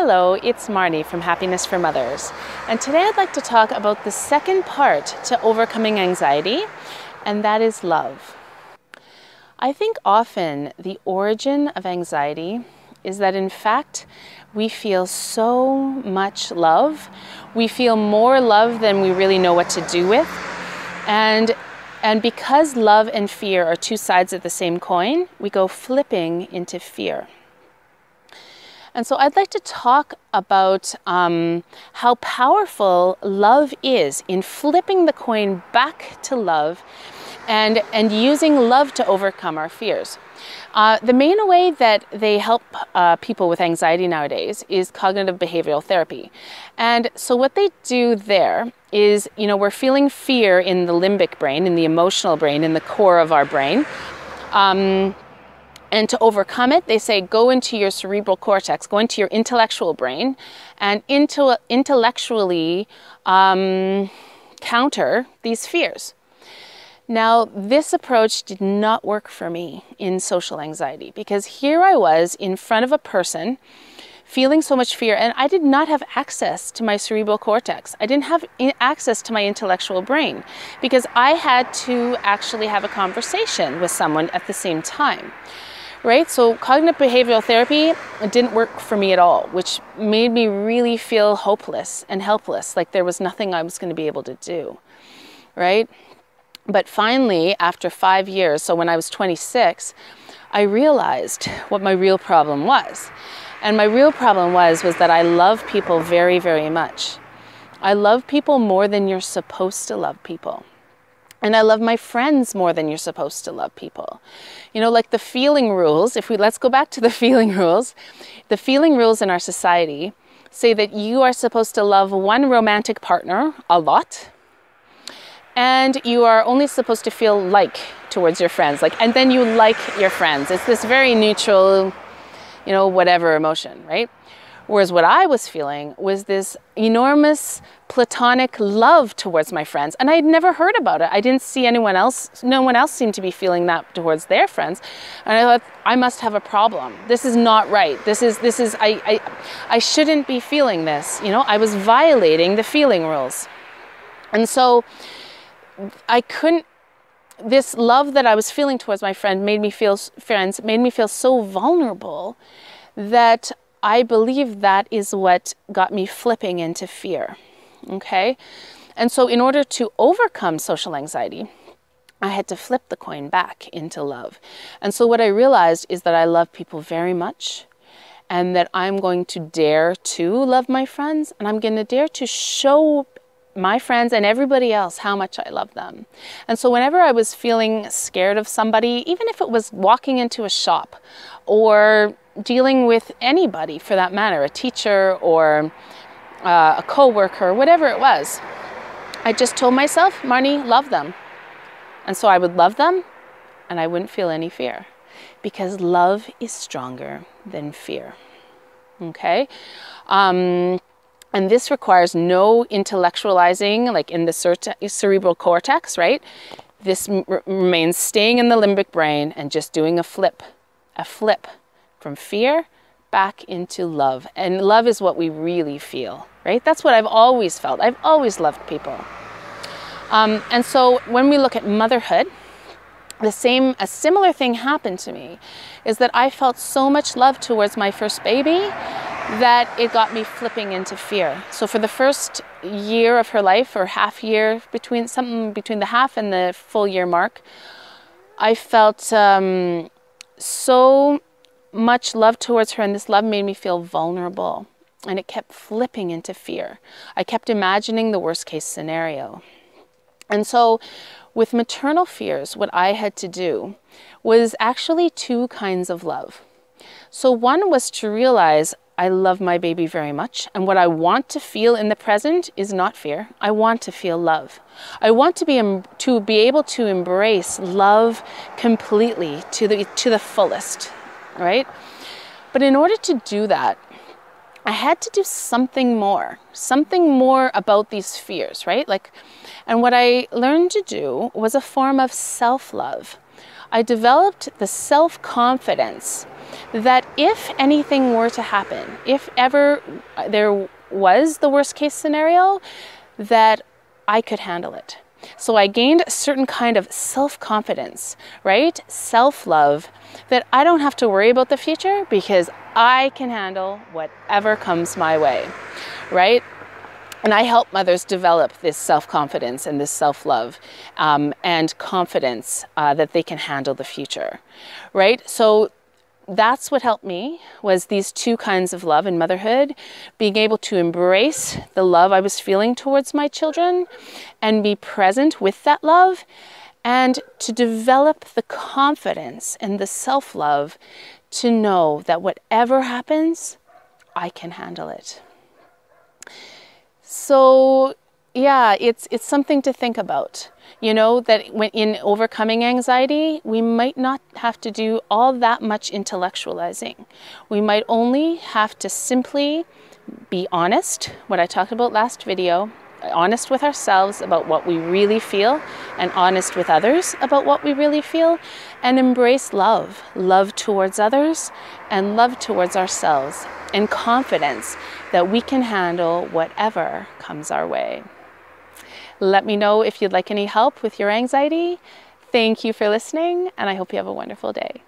Hello, it's Marnie from Happiness for Mothers, and today I'd like to talk about the second part to overcoming anxiety, and that is love. I think often the origin of anxiety is that in fact we feel so much love. We feel more love than we really know what to do with, and because love and fear are two sides of the same coin, we go flipping into fear. And so I'd like to talk about how powerful love is in flipping the coin back to love and using love to overcome our fears. The main way that they help people with anxiety nowadays is cognitive-behavoural therapy. And so what they do there is, we're feeling fear in the limbic brain, in the emotional brain, in the core of our brain. And to overcome it, they say, go into your cerebral cortex, go into your intellectual brain, and intellectually counter these fears. Now, this approach did not work for me in social anxiety, because here I was in front of a person feeling so much fear, and I did not have access to my cerebral cortex. I didn't have access to my intellectual brain, because I had to actually have a conversation with someone at the same time. Right? So cognitive behavioral therapy didn't work for me at all, which made me really feel hopeless and helpless, like there was nothing I was going to be able to do. Right? But finally, after 5 years, so when I was 26, I realized what my real problem was. And my real problem was that I love people very, very much. I love people more than you're supposed to love people. And I love my friends more than you're supposed to love people. Like the feeling rules, let's go back to the feeling rules. The feeling rules in our society say that you are supposed to love one romantic partner a lot, and you are only supposed to feel like towards your friends, and then you like your friends. It's this very neutral, whatever emotion, right? Whereas what I was feeling was this enormous platonic love towards my friends. And I had never heard about it. I didn't see anyone else, no one else seemed to be feeling that towards their friends. And I thought, I must have a problem. This is not right. I shouldn't be feeling this. I was violating the feeling rules. And so this love that I was feeling towards my friends made me feel so vulnerable that I believe that is what got me flipping into fear, okay? And so in order to overcome social anxiety, I had to flip the coin back into love. And so what I realized is that I love people very much, and that I'm going to dare to love my friends, and I'm going to dare to show my friends and everybody else how much I love them. And so whenever I was feeling scared of somebody, even if it was walking into a shop or dealing with anybody for that matter, a teacher or a co-worker, whatever it was, I just told myself, Marnie, love them. And so I would love them and I wouldn't feel any fear, because love is stronger than fear. Okay? And this requires no intellectualizing, like in the cerebral cortex, right? This remains staying in the limbic brain and just doing a flip from fear back into love. And love is what we really feel, right? That's what I've always felt. I've always loved people. And so when we look at motherhood, a similar thing happened to me, is that I felt so much love towards my first baby that it got me flipping into fear. So for the first year of her life, or half year, between the half and the full year mark, I felt so much love towards her, and this love made me feel vulnerable, and it kept flipping into fear. I kept imagining the worst case scenario. And so with maternal fears, what I had to do was actually two kinds of love. So one was to realize I love my baby very much, and what I want to feel in the present is not fear. I want to feel love. I want to be able to embrace love completely to the fullest, right? But in order to do that, I had to do something more about these fears, right? And what I learned to do was a form of self-love. I developed the self-confidence that if anything were to happen, if ever there was the worst case scenario, that I could handle it. So I gained a certain kind of self-confidence, right? Self-love, that I don't have to worry about the future because I can handle whatever comes my way, right? And I help mothers develop this self-confidence and this self-love and confidence that they can handle the future, right? So that's what helped me, was these two kinds of love in motherhood, being able to embrace the love I was feeling towards my children and be present with that love, and to develop the confidence and the self-love to know that whatever happens, I can handle it. So yeah, it's something to think about. You know, that when in overcoming anxiety, we might not have to do all that much intellectualizing. We might only have to simply be honest, what I talked about last video, honest with ourselves about what we really feel, and honest with others about what we really feel, and embrace love, love towards others and love towards ourselves, and confidence that we can handle whatever comes our way. Let me know if you'd like any help with your anxiety. Thank you for listening, and I hope you have a wonderful day.